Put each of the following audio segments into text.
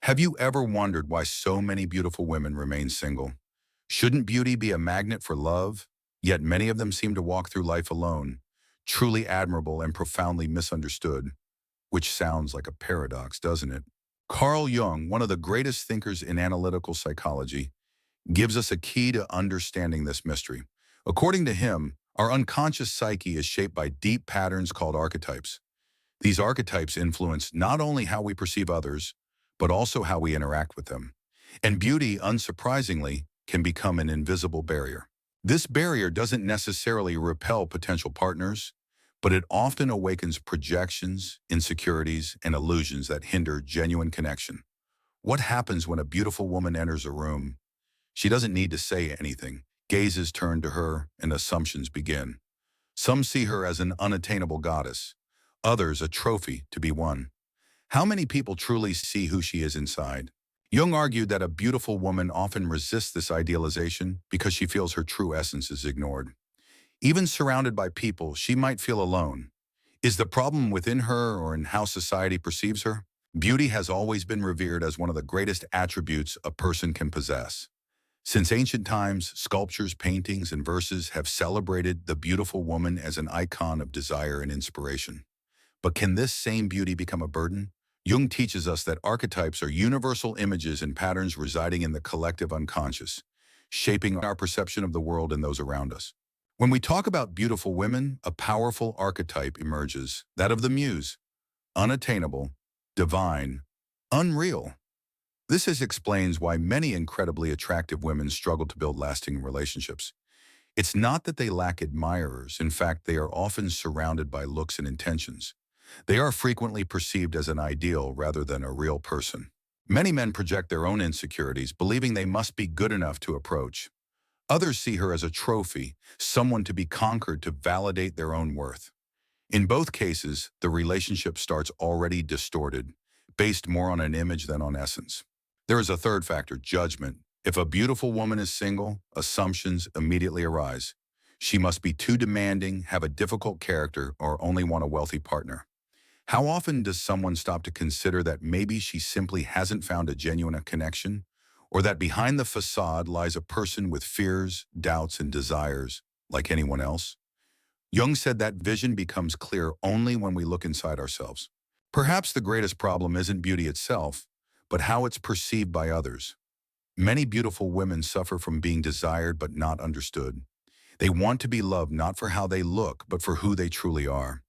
Have you ever wondered why so many beautiful women remain single? Shouldn't beauty be a magnet for love? Yet many of them seem to walk through life alone, truly admirable and profoundly misunderstood, which sounds like a paradox, doesn't it? Carl Jung, one of the greatest thinkers in analytical psychology, gives us a key to understanding this mystery. According to him, our unconscious psyche is shaped by deep patterns called archetypes. These archetypes influence not only how we perceive others, but also how we interact with them. And beauty, unsurprisingly, can become an invisible barrier. This barrier doesn't necessarily repel potential partners, but it often awakens projections, insecurities, and illusions that hinder genuine connection. What happens when a beautiful woman enters a room? She doesn't need to say anything. Gazes turn to her and assumptions begin. Some see her as an unattainable goddess, others a trophy to be won. How many people truly see who she is inside? Jung argued that a beautiful woman often resists this idealization because she feels her true essence is ignored. Even surrounded by people, she might feel alone. Is the problem within her or in how society perceives her? Beauty has always been revered as one of the greatest attributes a person can possess. Since ancient times, sculptures, paintings, and verses have celebrated the beautiful woman as an icon of desire and inspiration. But can this same beauty become a burden? Jung teaches us that archetypes are universal images and patterns residing in the collective unconscious, shaping our perception of the world and those around us. When we talk about beautiful women, a powerful archetype emerges, that of the muse, unattainable, divine, unreal. Explains why many incredibly attractive women struggle to build lasting relationships. It's not that they lack admirers. In fact, they are often surrounded by looks and intentions. They are frequently perceived as an ideal rather than a real person. Many men project their own insecurities, believing they must be good enough to approach. Others see her as a trophy, someone to be conquered to validate their own worth. In both cases, the relationship starts already distorted, based more on an image than on essence. There is a third factor, judgment. If a beautiful woman is single, assumptions immediately arise. She must be too demanding, have a difficult character, or only want a wealthy partner. How often does someone stop to consider that maybe she simply hasn't found a genuine connection, or that behind the facade lies a person with fears, doubts, and desires, like anyone else? Jung said that vision becomes clear only when we look inside ourselves. Perhaps the greatest problem isn't beauty itself, but how it's perceived by others. Many beautiful women suffer from being desired but not understood. They want to be loved not for how they look, but for who they truly are.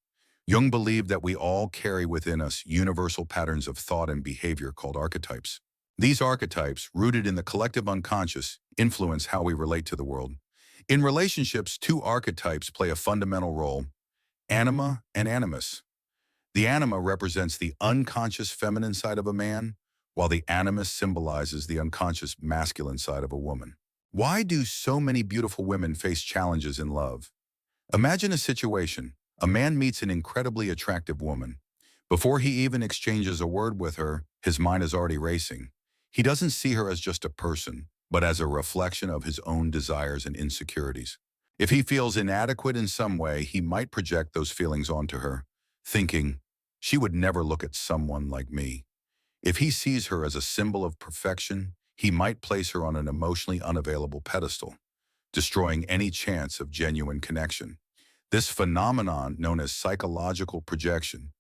Jung believed that we all carry within us universal patterns of thought and behavior called archetypes. These archetypes, rooted in the collective unconscious, influence how we relate to the world. In relationships, two archetypes play a fundamental role: anima and animus. The anima represents the unconscious feminine side of a man, while the animus symbolizes the unconscious masculine side of a woman. Why do so many beautiful women face challenges in love? Imagine a situation. A man meets an incredibly attractive woman. Before he even exchanges a word with her, his mind is already racing. He doesn't see her as just a person, but as a reflection of his own desires and insecurities. If he feels inadequate in some way, he might project those feelings onto her, thinking, she would never look at someone like me. If he sees her as a symbol of perfection, he might place her on an emotionally unavailable pedestal, destroying any chance of genuine connection. This phenomenon, known as psychological projection,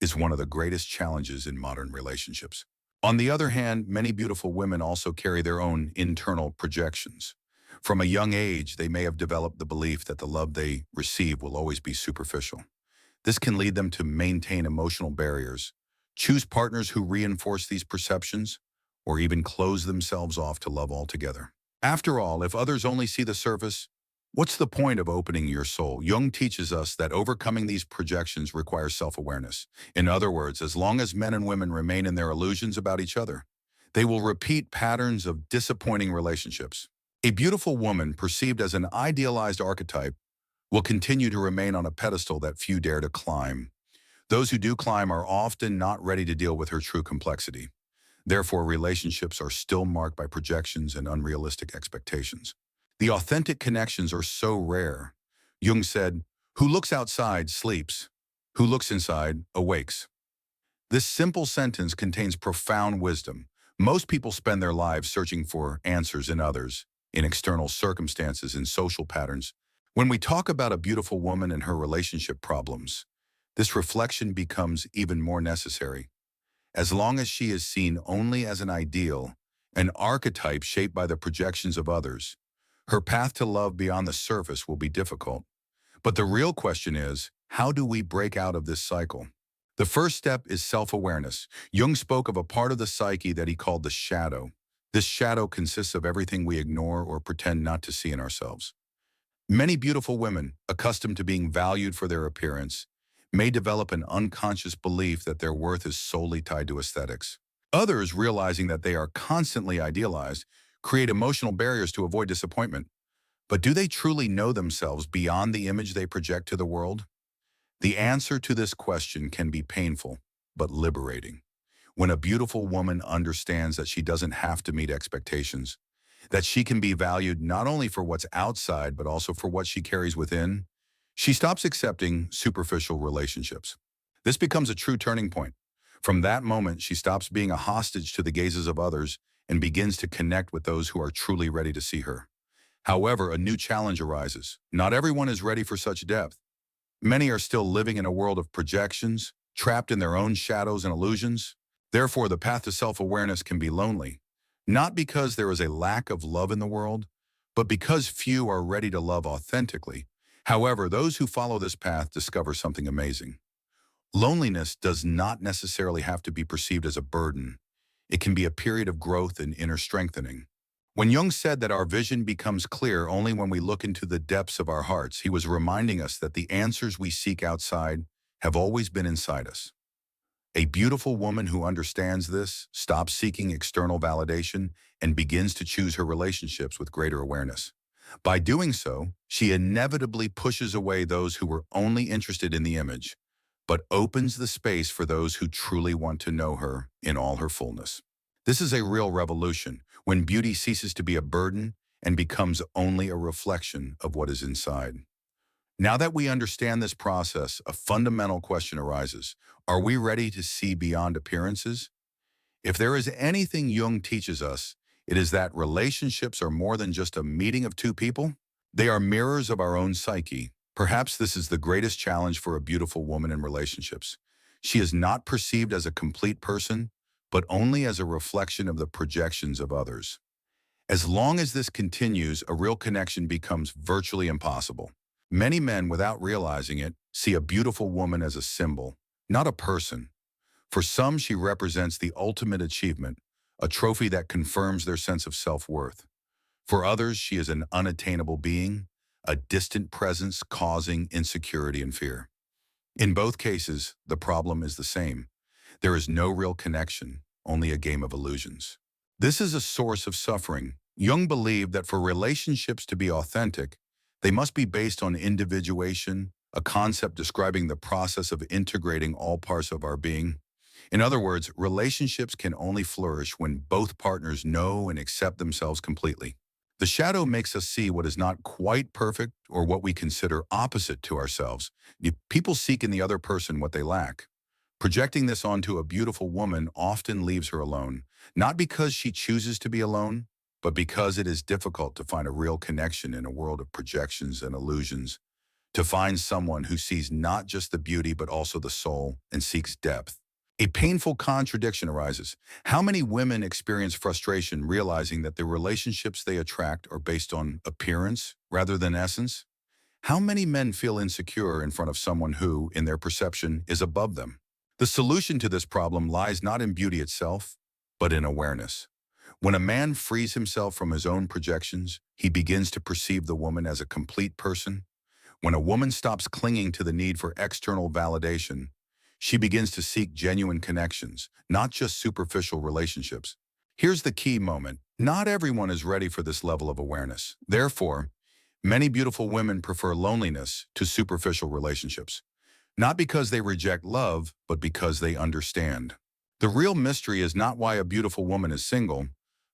is one of the greatest challenges in modern relationships. On the other hand, many beautiful women also carry their own internal projections. From a young age, they may have developed the belief that the love they receive will always be superficial. This can lead them to maintain emotional barriers, choose partners who reinforce these perceptions, or even close themselves off to love altogether. After all, if others only see the surface, what's the point of opening your soul? Jung teaches us that overcoming these projections requires self-awareness. In other words, as long as men and women remain in their illusions about each other, they will repeat patterns of disappointing relationships. A beautiful woman, perceived as an idealized archetype, will continue to remain on a pedestal that few dare to climb. Those who do climb are often not ready to deal with her true complexity. Therefore, relationships are still marked by projections and unrealistic expectations. The authentic connections are so rare. Jung said, "Who looks outside sleeps. Who looks inside awakes." This simple sentence contains profound wisdom. Most people spend their lives searching for answers in others, in external circumstances, in social patterns. When we talk about a beautiful woman and her relationship problems, this reflection becomes even more necessary. As long as she is seen only as an ideal, an archetype shaped by the projections of others, her path to love beyond the surface will be difficult. But the real question is, how do we break out of this cycle? The first step is self-awareness. Jung spoke of a part of the psyche that he called the shadow. This shadow consists of everything we ignore or pretend not to see in ourselves. Many beautiful women, accustomed to being valued for their appearance, may develop an unconscious belief that their worth is solely tied to aesthetics. Others, realizing that they are constantly idealized, create emotional barriers to avoid disappointment. But do they truly know themselves beyond the image they project to the world? The answer to this question can be painful, but liberating. When a beautiful woman understands that she doesn't have to meet expectations, that she can be valued not only for what's outside, but also for what she carries within, she stops accepting superficial relationships. This becomes a true turning point. From that moment, she stops being a hostage to the gazes of others and begins to connect with those who are truly ready to see her. However, a new challenge arises. Not everyone is ready for such depth. Many are still living in a world of projections, trapped in their own shadows and illusions. Therefore, the path to self-awareness can be lonely, not because there is a lack of love in the world, but because few are ready to love authentically. However, those who follow this path discover something amazing. Loneliness does not necessarily have to be perceived as a burden. It can be a period of growth and inner strengthening. When Jung said that our vision becomes clear only when we look into the depths of our hearts, he was reminding us that the answers we seek outside have always been inside us. A beautiful woman who understands this stops seeking external validation and begins to choose her relationships with greater awareness. By doing so, she inevitably pushes away those who were only interested in the image, but opens the space for those who truly want to know her in all her fullness. This is a real revolution, when beauty ceases to be a burden and becomes only a reflection of what is inside. Now that we understand this process, a fundamental question arises. Are we ready to see beyond appearances? If there is anything Jung teaches us, it is that relationships are more than just a meeting of two people. They are mirrors of our own psyche. Perhaps this is the greatest challenge for a beautiful woman in relationships. She is not perceived as a complete person, but only as a reflection of the projections of others. As long as this continues, a real connection becomes virtually impossible. Many men, without realizing it, see a beautiful woman as a symbol, not a person. For some, she represents the ultimate achievement, a trophy that confirms their sense of self-worth. For others, she is an unattainable being, a distant presence causing insecurity and fear. In both cases, the problem is the same. There is no real connection, only a game of illusions. This is a source of suffering. Jung believed that for relationships to be authentic, they must be based on individuation, a concept describing the process of integrating all parts of our being. In other words, relationships can only flourish when both partners know and accept themselves completely. The shadow makes us see what is not quite perfect or what we consider opposite to ourselves. People seek in the other person what they lack. Projecting this onto a beautiful woman often leaves her alone, not because she chooses to be alone, but because it is difficult to find a real connection in a world of projections and illusions, to find someone who sees not just the beauty but also the soul and seeks depth. A painful contradiction arises. How many women experience frustration realizing that the relationships they attract are based on appearance rather than essence? How many men feel insecure in front of someone who, in their perception, is above them? The solution to this problem lies not in beauty itself, but in awareness. When a man frees himself from his own projections, he begins to perceive the woman as a complete person. When a woman stops clinging to the need for external validation, she begins to seek genuine connections, not just superficial relationships. Here's the key moment. Not everyone is ready for this level of awareness. Therefore, many beautiful women prefer loneliness to superficial relationships. Not because they reject love, but because they understand. The real mystery is not why a beautiful woman is single,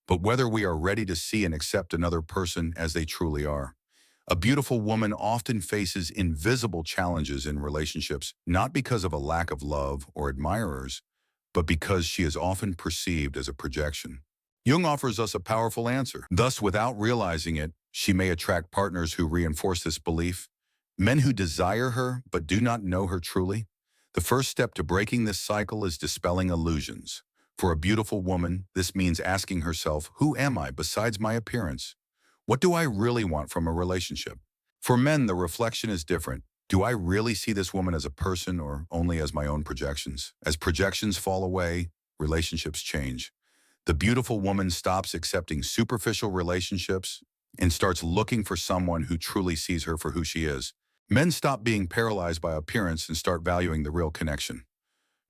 but whether we are ready to see and accept another person as they truly are. A beautiful woman often faces invisible challenges in relationships, not because of a lack of love or admirers, but because she is often perceived as a projection. Jung offers us a powerful answer. Thus, without realizing it, she may attract partners who reinforce this belief, men who desire her but do not know her truly. The first step to breaking this cycle is dispelling illusions. For a beautiful woman, this means asking herself, who am I besides my appearance? What do I really want from a relationship? For men, the reflection is different. Do I really see this woman as a person or only as my own projections? As projections fall away, relationships change. The beautiful woman stops accepting superficial relationships and starts looking for someone who truly sees her for who she is. Men stop being paralyzed by appearance and start valuing the real connection.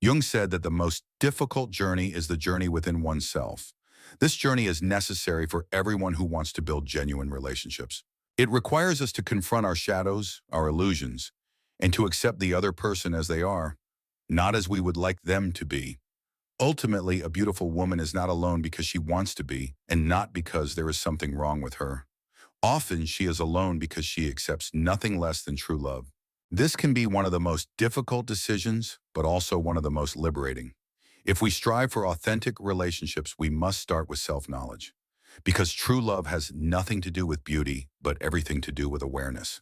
Jung said that the most difficult journey is the journey within oneself. This journey is necessary for everyone who wants to build genuine relationships. It requires us to confront our shadows, our illusions, and to accept the other person as they are, not as we would like them to be. Ultimately, a beautiful woman is not alone because she wants to be, and not because there is something wrong with her. Often, she is alone because she accepts nothing less than true love. This can be one of the most difficult decisions, but also one of the most liberating. If we strive for authentic relationships, we must start with self-knowledge. Because true love has nothing to do with beauty, but everything to do with awareness.